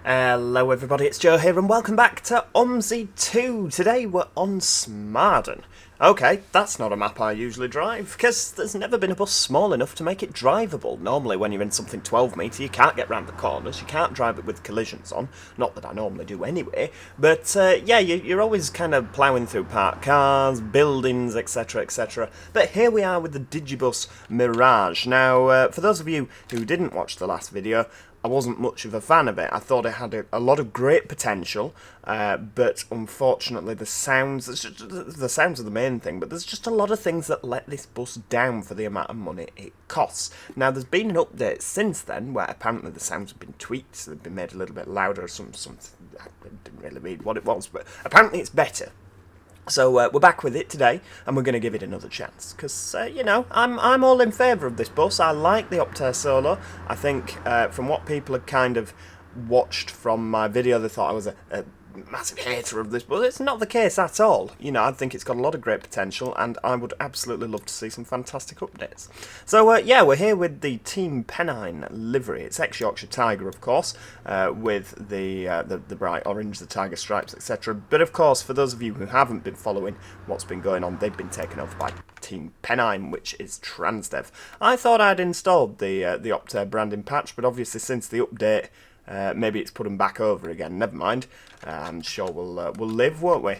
Hello everybody, it's Joe here and welcome back to OMSI 2. Today we're on Smarden. Okay, that's not a map I usually drive, because there's never been a bus small enough to make it drivable. Normally when you're in something 12 metre you can't get round the corners, you can't drive it with collisions on, not that I normally do anyway, but yeah, you're always kind of ploughing through parked cars, buildings, etc, etc. But here we are with the DigiBus Mirage. Now, for those of you who didn't watch the last video, I wasn't much of a fan of it. I thought it had a lot of great potential, but unfortunately the sounds are the main thing, but there's just a lot of things that let this bus down for the amount of money it costs. Now there's been an update since then where apparently the sounds have been tweaked, they've been made a little bit louder, something I didn't really read what it was, but apparently it's better. So we're back with it today, and we're going to give it another chance, because, you know, I'm all in favour of this bus. I like the Optare Solo. I think, from what people had kind of watched from my video, they thought I was a massive hater of this, but it's not the case at all. You know, I think it's got a lot of great potential, and I would absolutely love to see some fantastic updates. So, yeah, we're here with the Team Pennine livery. It's ex-Yorkshire Tiger, of course, with the bright orange, the tiger stripes, etc. But, of course, for those of you who haven't been following what's been going on, they've been taken over by Team Pennine, which is Transdev. I thought I'd installed the Optare branding patch, but obviously since the update, maybe it's put them back over again. Never mind. I'm sure we'll live, won't we?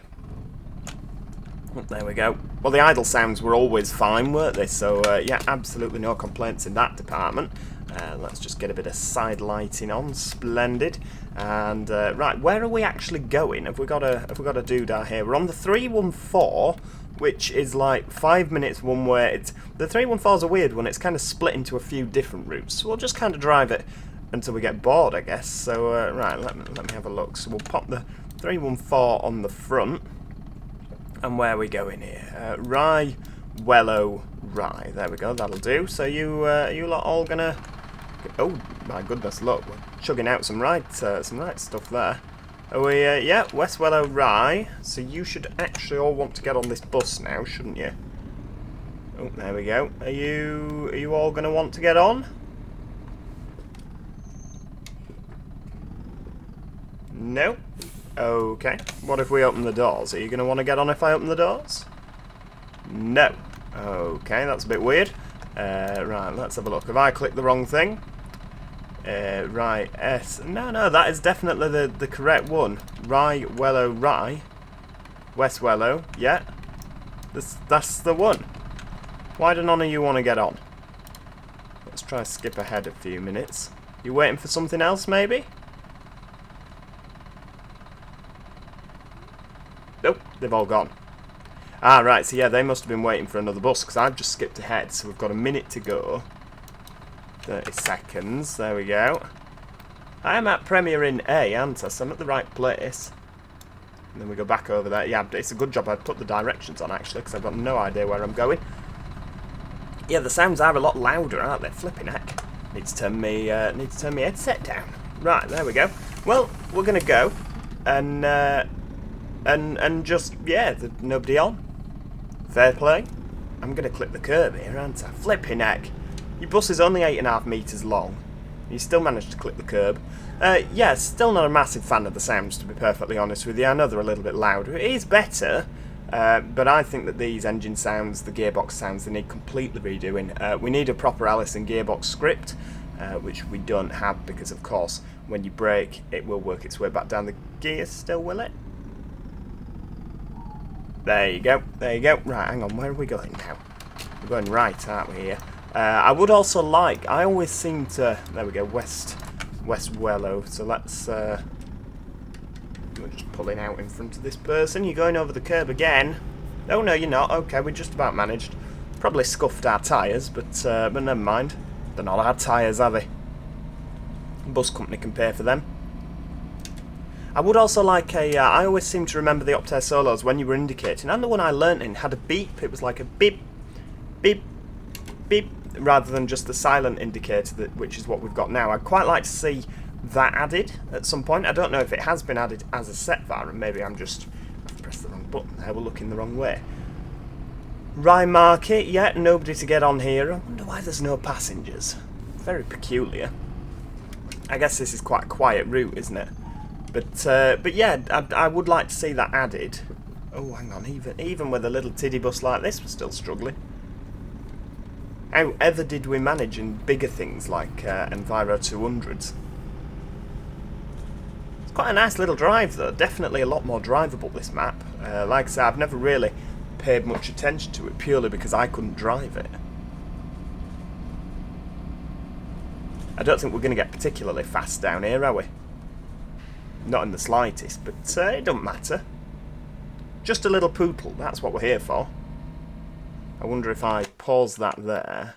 Oh, there we go. Well, the idle sounds were always fine, weren't they? So, yeah, absolutely no complaints in that department. Let's just get a bit of side lighting on. Splendid. And, right, where are we actually going? Have we got a doodah here? We're on the 314, which is like 5 minutes one way. The 314 is a weird one. It's kind of split into a few different routes. So we'll just kind of drive it until we get bored, I guess. So, right, let me have a look. So we'll pop the 314 on the front. And where are we going here? Rye, Wellow, Rye. There we go, that'll do. So you lot all gonna... Oh, my goodness, look. We're chugging out some right stuff there. Are we, yeah, West Wellow, Rye. So you should actually all want to get on this bus now, shouldn't you? Oh, there we go. Are you all gonna want to get on? No? Okay. What if we open the doors? Are you going to want to get on if I open the doors? No. Okay, that's a bit weird. Right, let's have a look. Have I clicked the wrong thing? Right, S. No, that is definitely the correct one. Rye, Wellow, Rye. West Wellow, yeah. That's the one. Why do none of you want to get on? Let's try skip ahead a few minutes. You waiting for something else, maybe? Nope, they've all gone. Ah, right, so yeah, they must have been waiting for another bus, because I've just skipped ahead, so we've got a minute to go. 30 seconds, there we go. I am at Premier in A, aren't I? So I'm at the right place. And then we go back over there. Yeah, it's a good job I put the directions on, actually, because I've got no idea where I'm going. Yeah, the sounds are a lot louder, aren't they? Flipping heck. Need to turn me headset down. Right, there we go. Well, we're going to go, and just, yeah, there's nobody on. Fair play. I'm going to clip the curb here, aren't I? Flipping heck. Your bus is only 8.5 metres long. You still managed to clip the curb. Yeah, still not a massive fan of the sounds, to be perfectly honest with you. I know they're a little bit louder. It is better, but I think that these engine sounds, the gearbox sounds, they need completely redoing. We need a proper Allison gearbox script, which we don't have because, of course, when you brake, it will work its way back down the gear still, will it? There you go, there you go. Right, hang on, where are we going now? We're going right, aren't we, here? I would also like, I always seem to, there we go, West Wellow, so let's, we're just pulling out in front of this person. You're going over the curb again. Oh, no, you're not. Okay, we just about managed. Probably scuffed our tyres, but never mind. They're not our tyres, are they? Bus company can pay for them. I would also like I always seem to remember the Optare Solos when you were indicating, and the one I learnt in had a beep. It was like a beep, beep, beep, rather than just the silent indicator, which is what we've got now. I'd quite like to see that added at some point. I don't know if it has been added as a set var, and maybe I've pressed the wrong button there. We're looking the wrong way. Rye Market, yeah, nobody to get on here. I wonder why there's no passengers. Very peculiar. I guess this is quite a quiet route, isn't it? But yeah, I would like to see that added. Oh, hang on, even with a little tiddy bus like this, we're still struggling. How ever did we manage in bigger things like Enviro 200s? It's quite a nice little drive though, definitely a lot more drivable this map. Like I say, I've never really paid much attention to it purely because I couldn't drive it. I don't think we're going to get particularly fast down here, are we? Not in the slightest, but it don't matter. Just a little poodle, that's what we're here for. I wonder if I pause that there,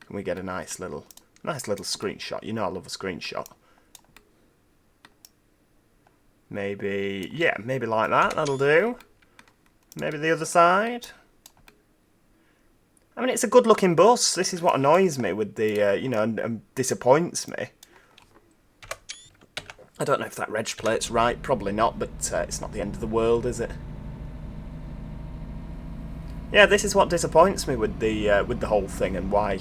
can we get a nice little screenshot? You know I love a screenshot. Maybe, yeah, maybe like that, that'll do. Maybe the other side. I mean, it's a good looking bus. This is what annoys me with the, you know, and disappoints me. I don't know if that reg plate's right, probably not, but it's not the end of the world, is it? Yeah, this is what disappoints me with the whole thing, and why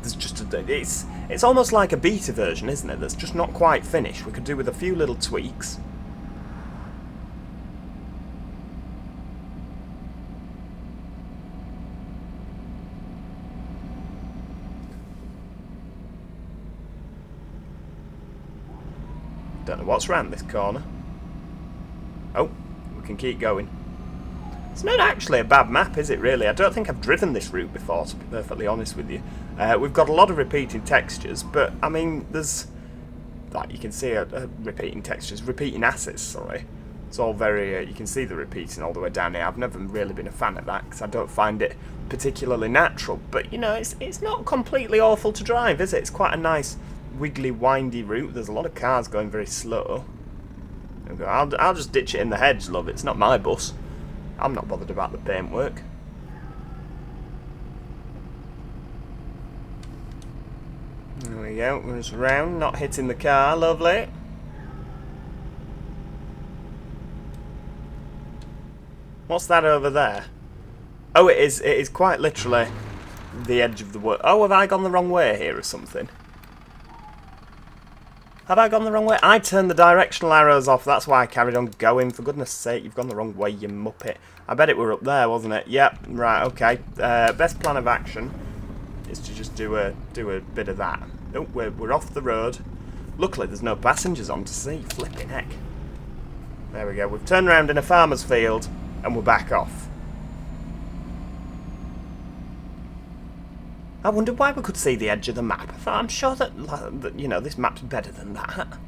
there's just it's almost like a beta version, isn't it? That's just not quite finished. We could do with a few little tweaks. Don't know what's round this corner. Oh, we can keep going. It's not actually a bad map, is it really? I don't think I've driven this route before, to be perfectly honest with you. We've got a lot of repeating textures, but, I mean, there's... like, you can see repeating textures, repeating assets, sorry. It's all very... you can see the repeating all the way down here. I've never really been a fan of that, because I don't find it particularly natural. But, you know, it's not completely awful to drive, is it? It's quite a nice, wiggly, windy route. There's a lot of cars going very slow. I'll just ditch it in the hedge, love. It's not my bus. I'm not bothered about the paintwork. There we go, it's round, not hitting the car, lovely. What's that over there? Oh, it is quite literally the edge of the wood. Oh, have I gone the wrong way here or something? Have I gone the wrong way? I turned the directional arrows off, that's why I carried on going. For goodness sake, you've gone the wrong way, you muppet. I bet it were up there, wasn't it? Yep, right, okay. Best plan of action is to just do a bit of that. Oh, we're off the road. Luckily, there's no passengers on to see. Flipping heck. There we go. We've turned around in a farmer's field, and we're back off. I wondered why we could see the edge of the map. I thought, I'm sure that, you know, this map's better than that.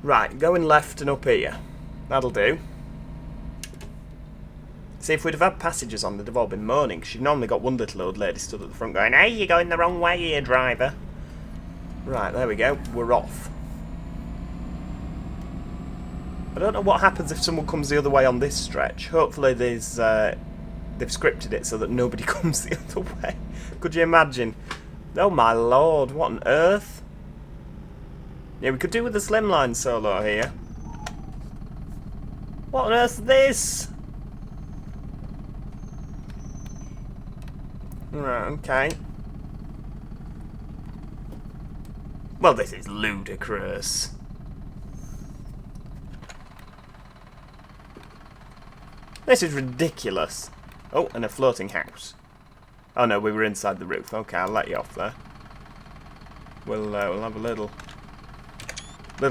Right, going left and up here. That'll do. See, if we'd have had passengers on, they'd have all been moaning, because you've normally got one little old lady stood at the front going, "Hey, you're going the wrong way here, driver." Right, there we go. We're off. I don't know what happens if someone comes the other way on this stretch. Hopefully there's... they've scripted it so that nobody comes the other way. Could you imagine? Oh my lord, what on earth? Yeah, we could do with a slimline solo here. What on earth is this? Right, okay. Well, this is ludicrous. This is ridiculous. Oh, and a floating house. Oh no, we were inside the roof. Okay, I'll let you off there. We'll have a little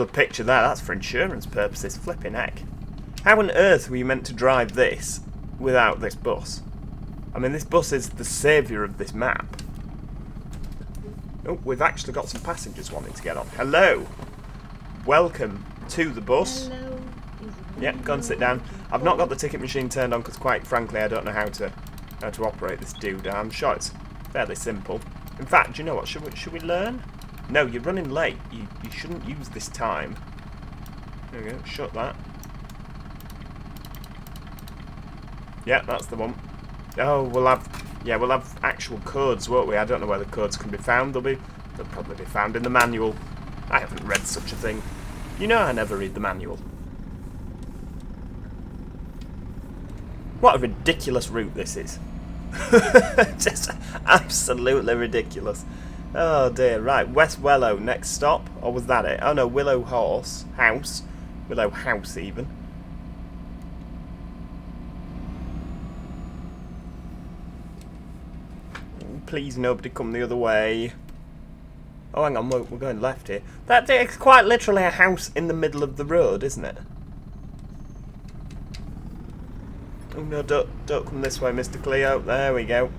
picture there. That's for insurance purposes. Flipping heck. How on earth were you meant to drive this without this bus? I mean, this bus is the saviour of this map. Oh, we've actually got some passengers wanting to get on. Hello. Welcome to the bus. Hello. Yep, go and sit down. I've not got the ticket machine turned on because, quite frankly, I don't know how to operate this dude. I'm sure it's fairly simple. In fact, do you know what? Should we learn? No, you're running late. You shouldn't use this time. There we go. Shut that. Yeah, that's the one. Oh, we'll have actual codes, won't we? I don't know where the codes can be found. They'll probably be found in the manual. I haven't read such a thing. You know I never read the manual. What a ridiculous route this is. Just absolutely ridiculous. Oh dear, right, West Wellow, next stop. Or was that it? Oh no, Willow House. Willow House, even. Please, nobody come the other way. Oh, hang on, we're going left here. It's quite literally a house in the middle of the road, isn't it? Oh no, don't come this way, Mr. Cleo. There we go.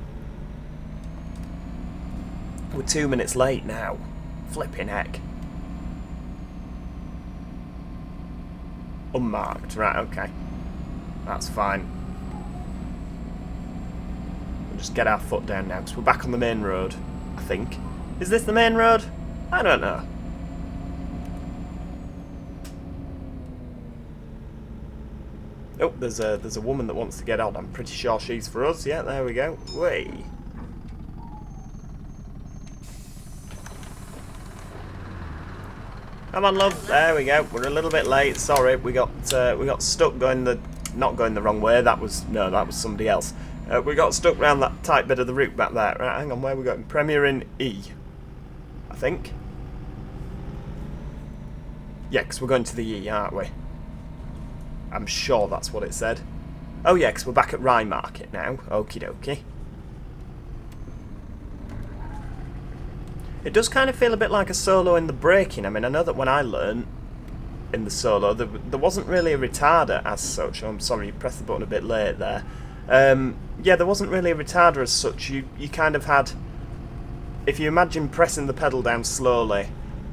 We're 2 minutes late now. Flipping heck. Unmarked, right, okay. That's fine. We'll just get our foot down now, because we're back on the main road, I think. Is this the main road? I don't know. Oh, there's a woman that wants to get on. I'm pretty sure she's for us. Yeah, there we go. Whee. Come on, love. There we go. We're a little bit late. Sorry, we got stuck not going the wrong way. That was somebody else. We got stuck around that tight bit of the route back there. Right, hang on. Where are we going? Premier in E, I think. Yeah, because we're going to the E, aren't we? I'm sure that's what it said. Oh yeah, because we're back at Rye Market now. Okie dokie. It does kind of feel a bit like a solo in the braking. I mean, I know that when I learned in the solo, there wasn't really a retarder as such. Oh, I'm sorry, you pressed the button a bit late there. Yeah, there wasn't really a retarder as such. You kind of had... If you imagine pressing the pedal down slowly,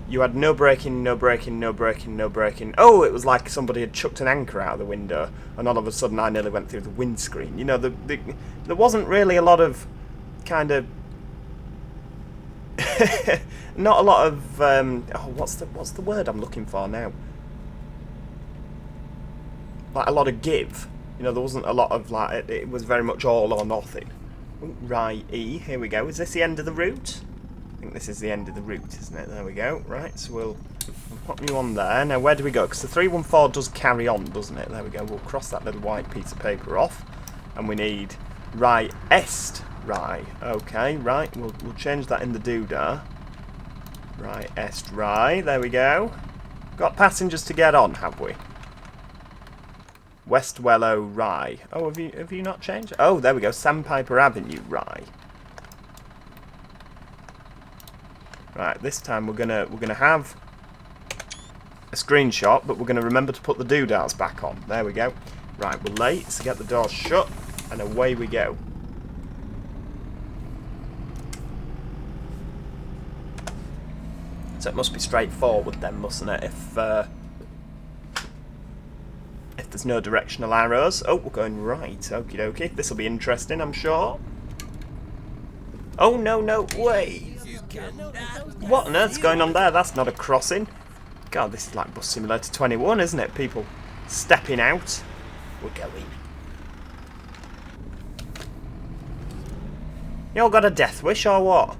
you had no braking, no braking, no braking, no braking. Oh, it was like somebody had chucked an anchor out of the window, and all of a sudden I nearly went through the windscreen. You know, there wasn't really a lot of kind of... not a lot of... what's the word I'm looking for now? Like a lot of give. You know, there wasn't a lot of like... It was very much all or nothing. Right, E, here we go. Is this the end of the route? I think this is the end of the route, isn't it? There we go. Right, so we'll pop you on there. Now, where do we go? Because the 314 does carry on, doesn't it? There we go. We'll cross that little white piece of paper off. And we need Rye Est Rye. Okay, right. We'll change that in the doodah. Rye Est Rye. There we go. Got passengers to get on, have we? West Wellow Rye. Oh, have you not changed? Oh, there we go. Sandpiper Avenue Rye. Right, this time we're gonna have a screenshot, but we're gonna remember to put the doodahs back on. There we go. Right, we're late, so get the doors shut, and away we go. So it must be straightforward then, mustn't it? If there's no directional arrows. Oh, we're going right. Okie dokie. This will be interesting, I'm sure. Oh no, wait. What on earth's going on there? That's not a crossing. God, this is like Bus Simulator 21, isn't it? People stepping out. We're going. You all got a death wish or what?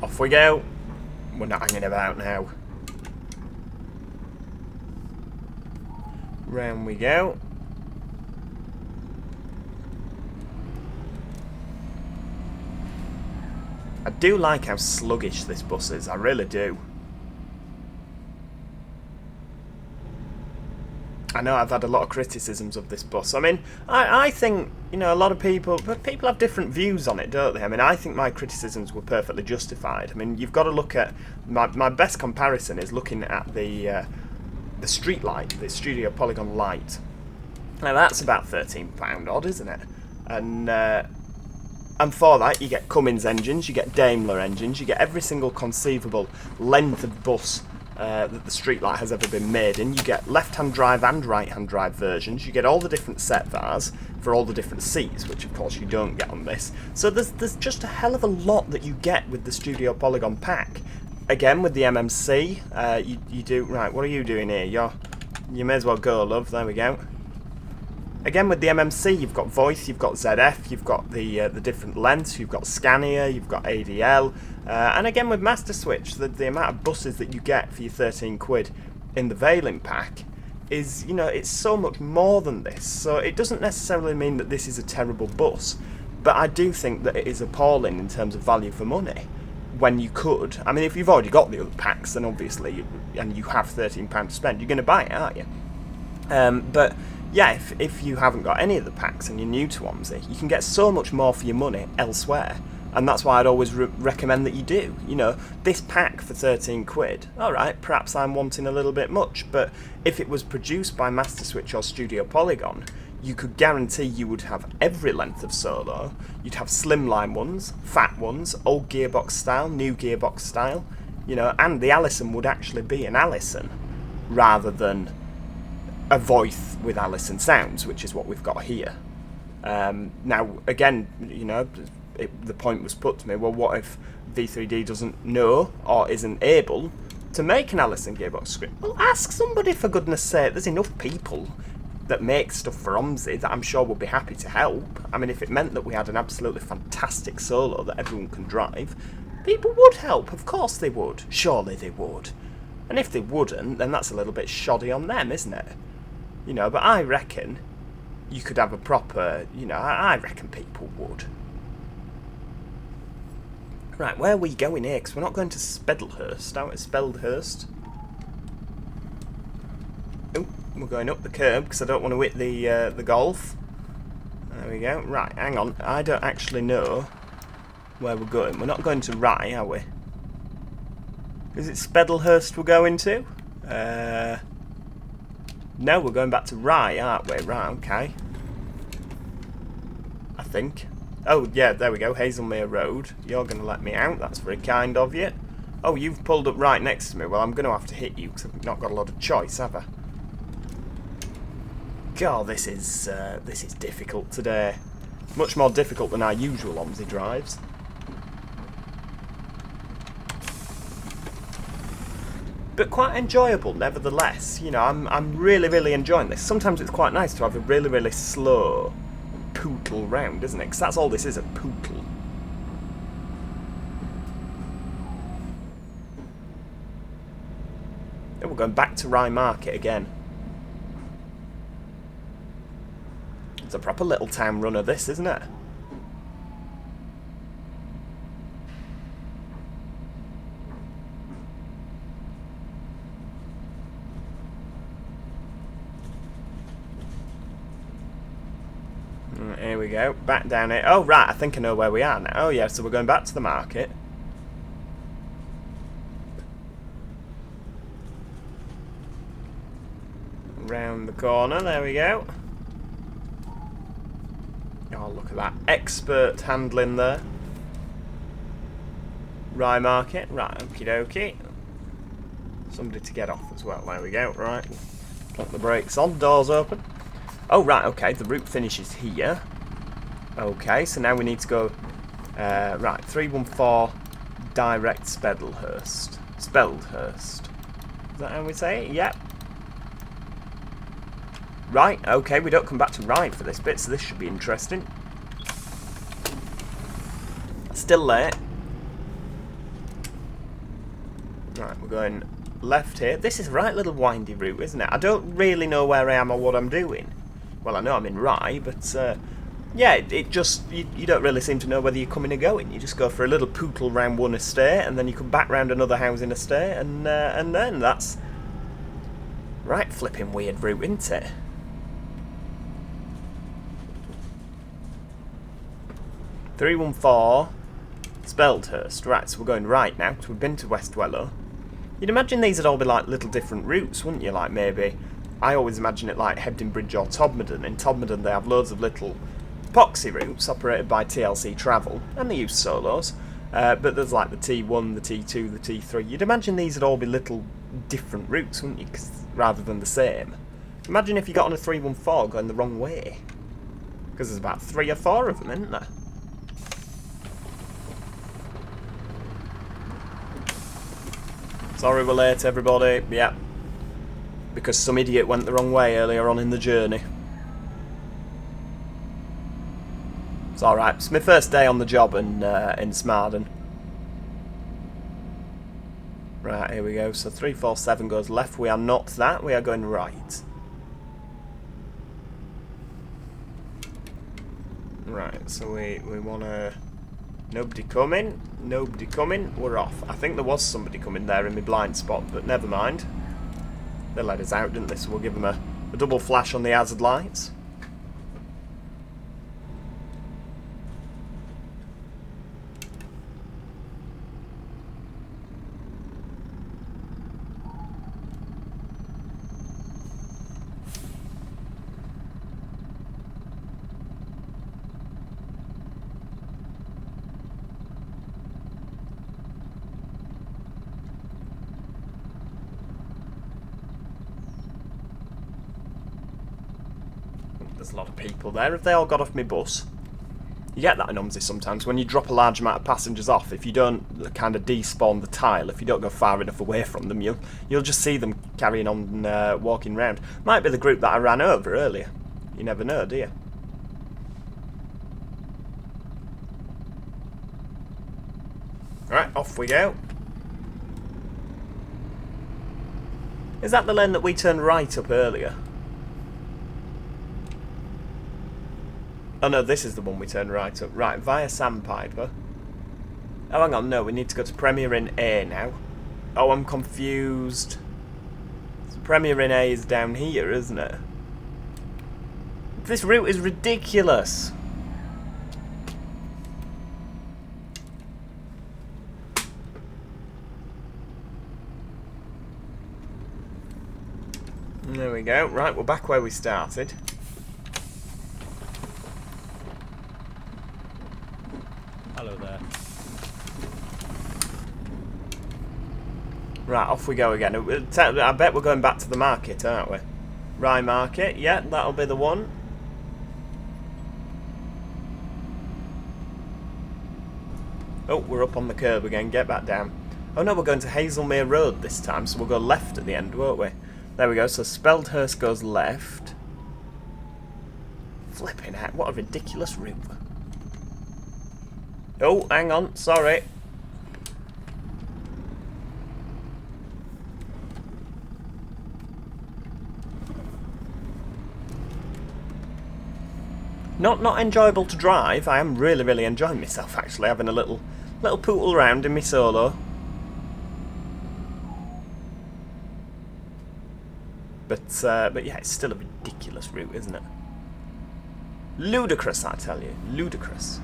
Off we go. We're not hanging about now. Round we go. I do like how sluggish this bus is, I really do. I know I've had a lot of criticisms of this bus. I mean, I think, you know, a lot of people have different views on it, don't they? I mean, I think my criticisms were perfectly justified. I mean, you've got to look at... My best comparison is looking at the street light, the Studio Polygon light. Now, that's about £13 odd, isn't it? And for that, you get Cummins engines, you get Daimler engines, you get every single conceivable length of bus that the Streetlight has ever been made in. You get left-hand drive and right-hand drive versions. You get all the different set vars for all the different seats, which of course you don't get on this. So there's just a hell of a lot that you get with the Studio Polygon pack. Again, with the MMC, you do... Right, what are you doing here? You may as well go, love. There we go. Again, with the MMC, you've got voice, you've got ZF, you've got the different lengths, you've got Scania, you've got ADL, and again with Master Switch, the amount of buses that you get for your 13 quid in the Veiling pack is, you know, it's so much more than this. So it doesn't necessarily mean that this is a terrible bus, but I do think that it is appalling in terms of value for money. When you could, I mean, if you've already got the other packs, then obviously, and you have £13 to spend, you're going to buy it, aren't you? But yeah, if you haven't got any of the packs and you're new to OMSI, you can get so much more for your money elsewhere, and that's why I'd always recommend that you do. You know, this pack for 13 quid, alright, perhaps I'm wanting a little bit much, but if it was produced by Master Switch or Studio Polygon, you could guarantee you would have every length of solo. You'd have slimline ones, fat ones, old gearbox style, new gearbox style, you know, and the Allison would actually be an Allison rather than a voice with Allison sounds, which is what we've got here. Now, again, you know, the point was put to me, well, what if V3D doesn't know or isn't able to make an Allison gearbox script? Well, ask somebody, for goodness sake. There's enough people that make stuff for OMSI that I'm sure would be happy to help. I mean, if it meant that we had an absolutely fantastic solo that everyone can drive, people would help. Of course they would. Surely they would. And if they wouldn't, then that's a little bit shoddy on them, isn't it? You know, but I reckon you could have a proper, you know, I reckon people would. Right, where are we going here? Because we're not going to Speldhurst, out at Speldhurst. Oh, we're going up the curb because I don't want to hit the Golf. There we go. Right, hang on. I don't actually know where we're going. We're not going to Rye, are we? Is it Speldhurst we're going to? No, we're going back to Rye, aren't we? Right, okay. I think. Oh, yeah, there we go. Hazelmere Road. You're going to let me out. That's very kind of you. Oh, you've pulled up right next to me. Well, I'm going to have to hit you because I've not got a lot of choice, have I? God, this is difficult today. Much more difficult than our usual OMSI drives. But quite enjoyable, nevertheless. You know, I'm really, really enjoying this. Sometimes it's quite nice to have a really, really slow pootle round, isn't it? Because that's all this is, a pootle. And we're going back to Rye Market again. It's a proper little town runner, this, isn't it? Here we go, back down here. Oh, right, I think I know where we are now. Oh, yeah, so we're going back to the market. Round the corner, there we go. Oh, look at that. Expert handling there. Rye Market, right, okie dokie. Somebody to get off as well, there we go, right. Put the brakes on, doors open. Oh, right, okay, the route finishes here. Okay, so now we need to go, right, 314 direct Speldhurst. Speldhurst. Is that how we say it? Yep. Right, okay, we don't come back to Rye for this bit, so this should be interesting. Still late. Right, we're going left here. This is a right little windy route, isn't it? I don't really know where I am or what I'm doing. Well, I know I'm in Rye, but yeah, it just, you don't really seem to know whether you're coming or going. You just go for a little pootle round one estate, and then you come back round another housing estate, and then that's right flipping weird route, isn't it? .314 Speldhurst. Right, so we're going right now, because we've been to West Wellow. You'd imagine these would all be like little different routes, wouldn't you? Like maybe, I always imagine it like Hebden Bridge or Todmorden. In Todmorden they have loads of little poxy routes operated by TLC Travel, and they use solos. But there's like the T1, the T2, the T3. You'd imagine these would all be little different routes, wouldn't you? Rather than the same. Imagine if you got on a 314 going the wrong way. Because there's about 3 or 4 of them, isn't there? Sorry we're late, everybody. Yeah. because some idiot went the wrong way earlier on in the journey. It's alright, it's my first day on the job in Smarden. Right, here we go. So 347 goes left. We are not that, we are going right. Right, so we want to... Nobody coming, we're off. I think there was somebody coming there in my blind spot, but never mind. They let us out, didn't they? So we'll give them a double flash on the hazard lights. There's a lot of people there. Have they all got off my bus? You get that in OMSI sometimes when you drop a large amount of passengers off. If you don't kind of despawn the tile, if you don't go far enough away from them, you'll just see them carrying on walking round. Might be the group that I ran over earlier. You never know, do you? Alright, off we go. Is that the lane that we turned right up earlier? Oh no, this is the one we turned right up. Right, via Sandpiper. Oh, hang on, no, we need to go to Premier in A now. Oh, I'm confused. So Premier in A is down here, isn't it? This route is ridiculous. There we go. Right, we're back where we started. Hello there. Right, off we go again. I bet we're going back to the market, aren't we? Rye Market, yeah, that'll be the one. Oh, we're up on the curb again, get back down. Oh no, we're going to Hazelmere Road this time, so we'll go left at the end, won't we? There we go, so Speldhurst goes left. Flipping heck, what a ridiculous route. Oh, hang on, sorry. Not enjoyable to drive. I am really enjoying myself actually, having a little pootle around in my solo. But yeah, it's still a ridiculous route, isn't it? Ludicrous, I tell you, ludicrous.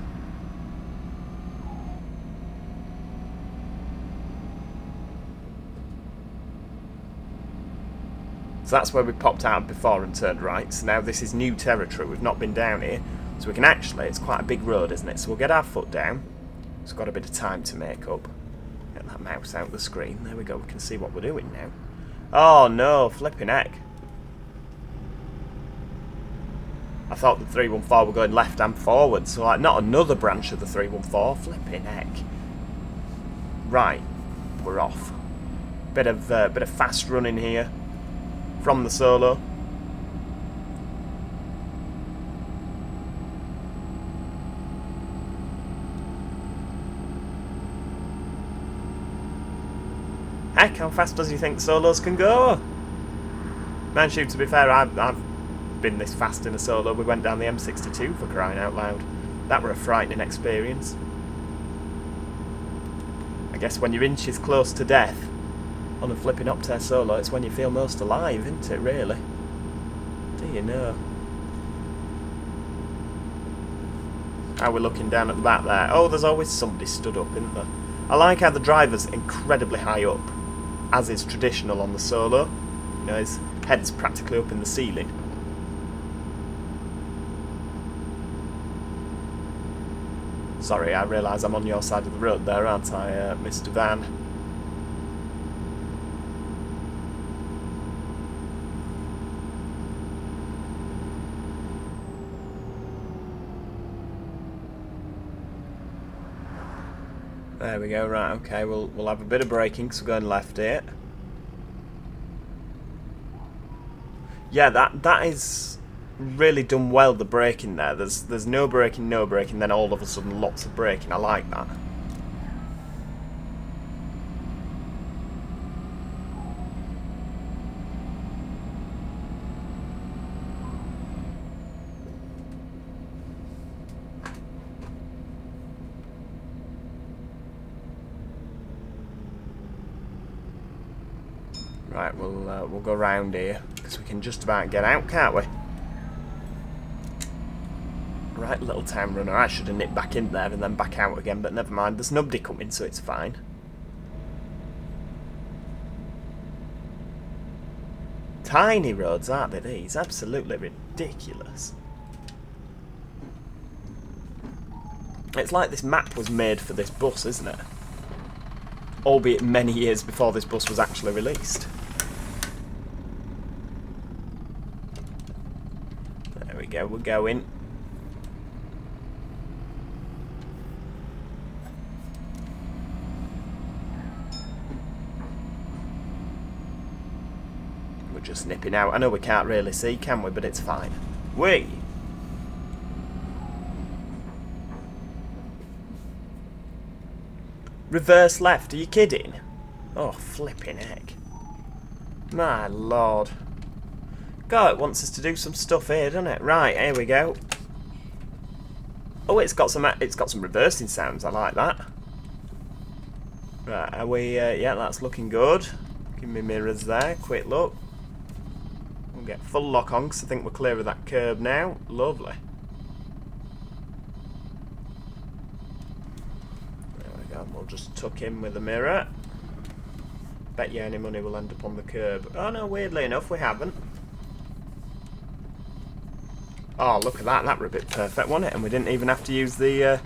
So that's where we popped out before and turned right. So now this is new territory. We've not been down here. So we can actually, it's quite a big road, isn't it? So we'll get our foot down. It's got a bit of time to make up. Get that mouse out of the screen. There we go. We can see what we're doing now. Oh no, flipping heck. I thought the 314 were going left and forward. So like not another branch of the 314. Flipping heck. Right. We're off. Bit of fast running here. From the solo. Heck, how fast does he think solos can go? Mind you, to be fair, I've been this fast in a solo. We went down the M62 for crying out loud. That were a frightening experience. I guess when you're inches close to death on a flipping Optare solo, it's when you feel most alive, isn't it, really? Do you know? How we're looking down at the back there. Oh, there's always somebody stood up, isn't there? I like how the driver's incredibly high up, as is traditional on the solo. You know, his head's practically up in the ceiling. Sorry, I realise I'm on your side of the road there, aren't I, Mr. Van? There we go, right, okay, we'll have a bit of braking because we're going left here. Yeah, that is really done well, the braking there. There's no braking, then all of a sudden lots of braking. I like that. Right, we'll go round here, because we can just about get out, can't we? Right, little time runner. I should have nipped back in there and then back out again, but never mind. There's nobody coming, so it's fine. Tiny roads, aren't they, these? Absolutely ridiculous. It's like this map was made for this bus, isn't it? Albeit many years before this bus was actually released. There we go, we're going. We're just nipping out. I know we can't really see, can we? But it's fine. Reverse left, are you kidding? Oh, flipping heck. My lord. God, it wants us to do some stuff here, doesn't it? Right, here we go. Oh, it's got some reversing sounds, I like that. Right, are we, yeah, that's looking good. Give me mirrors there, quick look. We'll get full lock on, because I think we're clear of that curb now. Lovely. We'll just tuck in with the mirror. Bet you any money will end up on the curb. Oh no, weirdly enough, we haven't. Oh, look at that. That were a bit perfect, wasn't it? And we didn't even have to use the...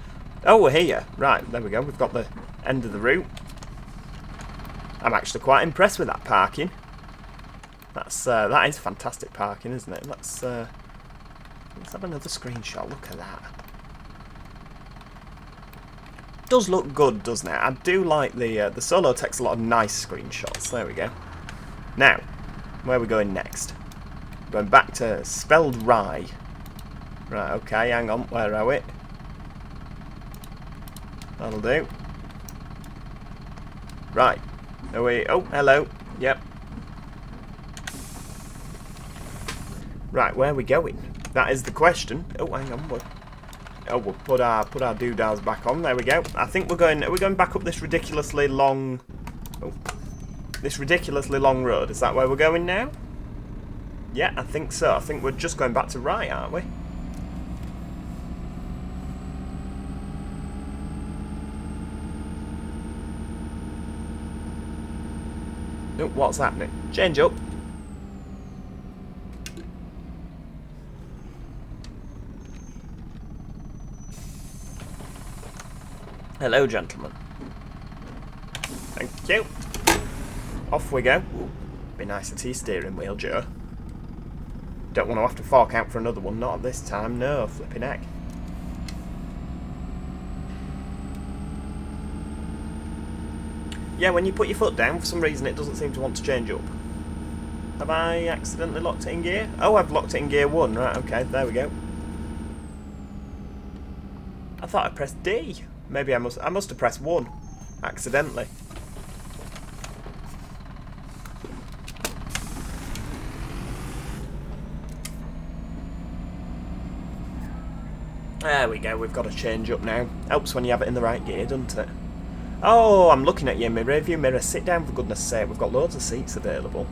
Oh, we're here. Right, there we go. We've got the end of the route. I'm actually quite impressed with that parking. That is fantastic parking, isn't it? Let's have another screenshot. Look at that. Does look good, doesn't it? I do like the Solo takes a lot of nice screenshots. There we go. Now, where are we going next? Going back to Speldhurst. Right, okay, hang on, where are we? That'll do. Right. Are we... Oh, hello. Yep. Right, where are we going? That is the question. Oh, hang on, what? Oh, we'll put our doodahs back on. There we go. I think we're going... Are we going back up this ridiculously long... Oh. This ridiculously long road. Is that where we're going now? Yeah, I think so. I think we're just going back to right, aren't we? Oh, what's happening? Change up. Hello, gentlemen. Thank you. Off we go. Ooh, be nice to see steering wheel, Joe. Don't want to have to fork out for another one. Not at this time. No, flipping heck. Yeah, when you put your foot down, for some reason it doesn't seem to want to change up. Have I accidentally locked it in gear? Oh, I've locked it in gear 1. Right, okay, there we go. I thought I pressed D. Maybe I must have pressed 1 accidentally. There we go, we've got to change up now. Helps when you have it in the right gear, doesn't it? Oh, I'm looking at your mirror. Review mirror, sit down for goodness sake. We've got loads of seats available.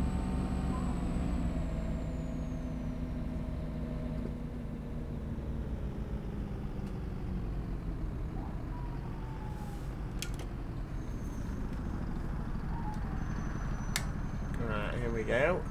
Right, here we go.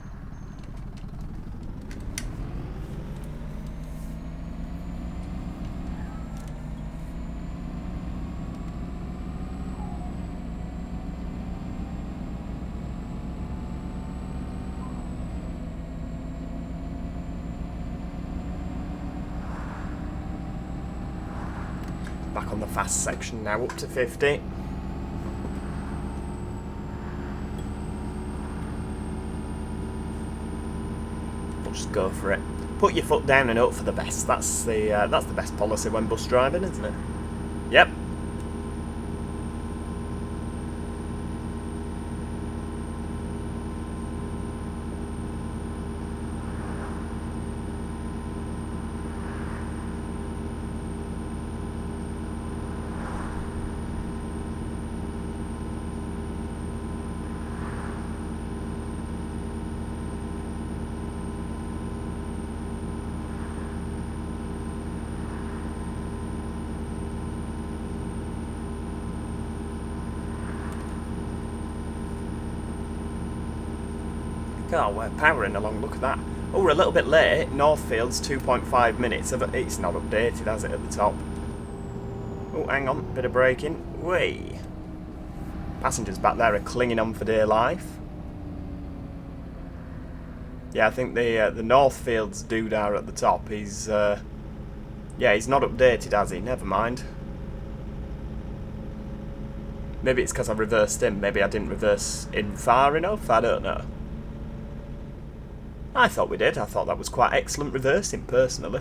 Back on the fast section now, up to 50. We'll just go for it. Put your foot down and hope for the best. That's the best policy when bus driving, isn't it? Yep. Oh, we're powering along, look at that. Oh, we're a little bit late. Northfield's 2.5 minutes. It's not updated, has it, at the top? Oh, hang on. Bit of braking. Whee! Passengers back there are clinging on for dear life. Yeah, I think the Northfield's doodah at the top, he's... yeah, he's not updated, has he? Never mind. Maybe it's because I reversed in. Maybe I didn't reverse in far enough. I don't know. I thought we did. I thought that was quite excellent reversing, personally.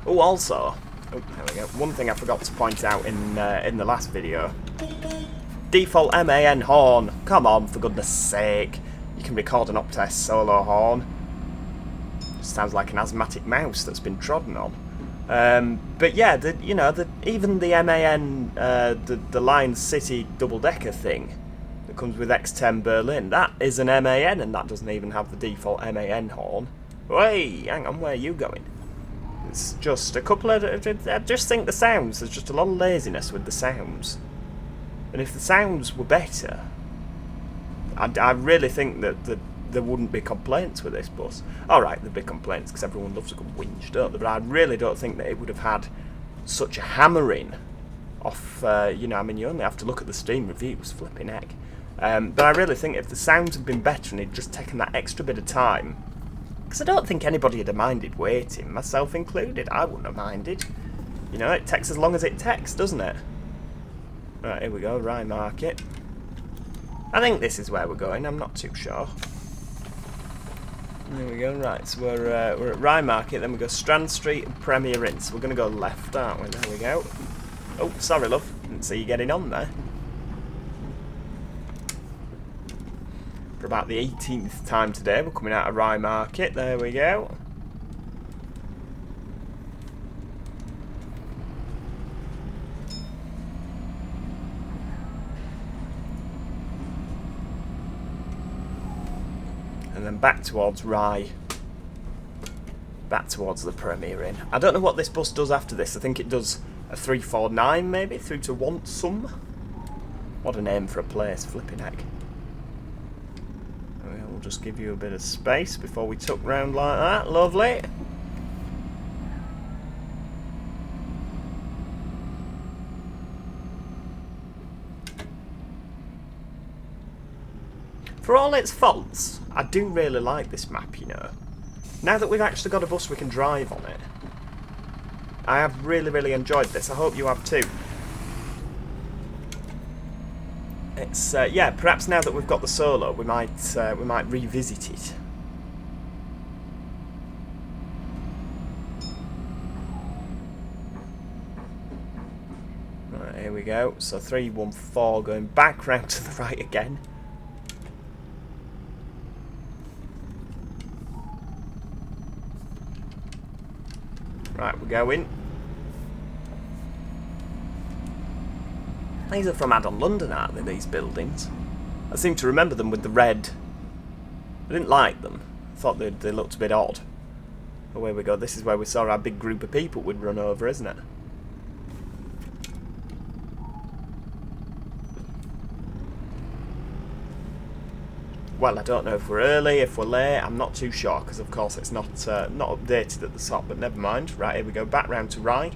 Oh, also, there we go. One thing I forgot to point out in the last video: default MAN horn. Come on, for goodness' sake! You can record an Optare solo horn. Just sounds like an asthmatic mouse that's been trodden on. But yeah, even the MAN, the Lion City double-decker thing that comes with X10 Berlin, that is an MAN, and that doesn't even have the default MAN horn. Hey, hang on, where are you going? It's just a couple of... I just think the sounds, there's just a lot of laziness with the sounds. And if the sounds were better, I really think that there wouldn't be complaints with this bus. Alright, there'd be complaints because everyone loves a good whinge, don't they? But I really don't think that it would have had such a hammering off, you know, I mean, you only have to look at the Steam reviews, flipping heck. But I really think if the sounds had been better and he'd just taken that extra bit of time, because I don't think anybody would have minded waiting, myself included. I wouldn't have minded. You know, it takes as long as it takes, doesn't it? Right, here we go, Rye Market. I think this is where we're going, I'm not too sure. There we go, right, so we're at Rye Market, then we go Strand Street and Premier Inn, so we're going to go left, aren't we? There we go. Oh, sorry love, didn't see you getting on there. For about the 18th time today, we're coming out of Rye Market, there we go. And then back towards Rye. Back towards the Premier Inn. I don't know what this bus does after this. I think it does a 349 maybe, through to Wantsum. What a name for a place, flipping heck. We'll just give you a bit of space before we tuck round like that. Lovely. For all its faults, I do really like this map, you know. Now that we've actually got a bus we can drive on it, I have really, really enjoyed this. I hope you have too. It's yeah, perhaps now that we've got the solo, we might revisit it. Right, here we go. So 314 going back round to the right again. Right, we're going. These are from Add-on London, aren't they, these buildings? I seem to remember them with the red. I didn't like them. I thought they looked a bit odd. Away we go. This is where we saw our big group of people would run over, isn't it? Well, I don't know if we're early, if we're late, I'm not too sure, because of course it's not updated at the top, but never mind. Right, here we go, back round to Rye.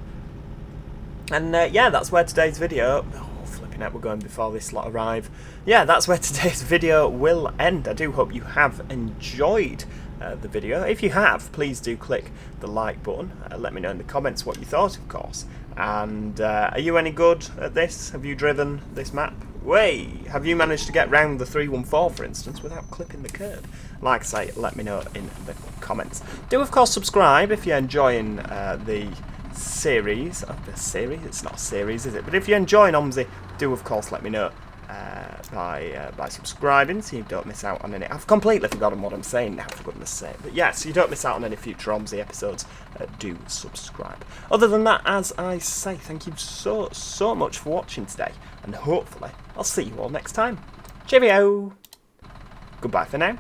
And yeah, that's where today's video... Oh, flipping out, we're going before this lot arrive. Yeah, that's where today's video will end. I do hope you have enjoyed the video. If you have, please do click the like button. Let me know in the comments what you thought, of course. And are you any good at this? Have you driven this map? Have you managed to get round the 314, for instance, without clipping the curb? Like I say, let me know in the comments. Do, of course, subscribe if you're enjoying the series. It's not a series, is it? But if you're enjoying OMSI, do, of course, let me know by subscribing so you don't miss out on any. I've completely forgotten what I'm saying now, for goodness sake. But yeah, so you don't miss out on any future OMSI episodes, do subscribe. Other than that, as I say, thank you so much for watching today, and hopefully I'll see you all next time. Cheerio! Goodbye for now.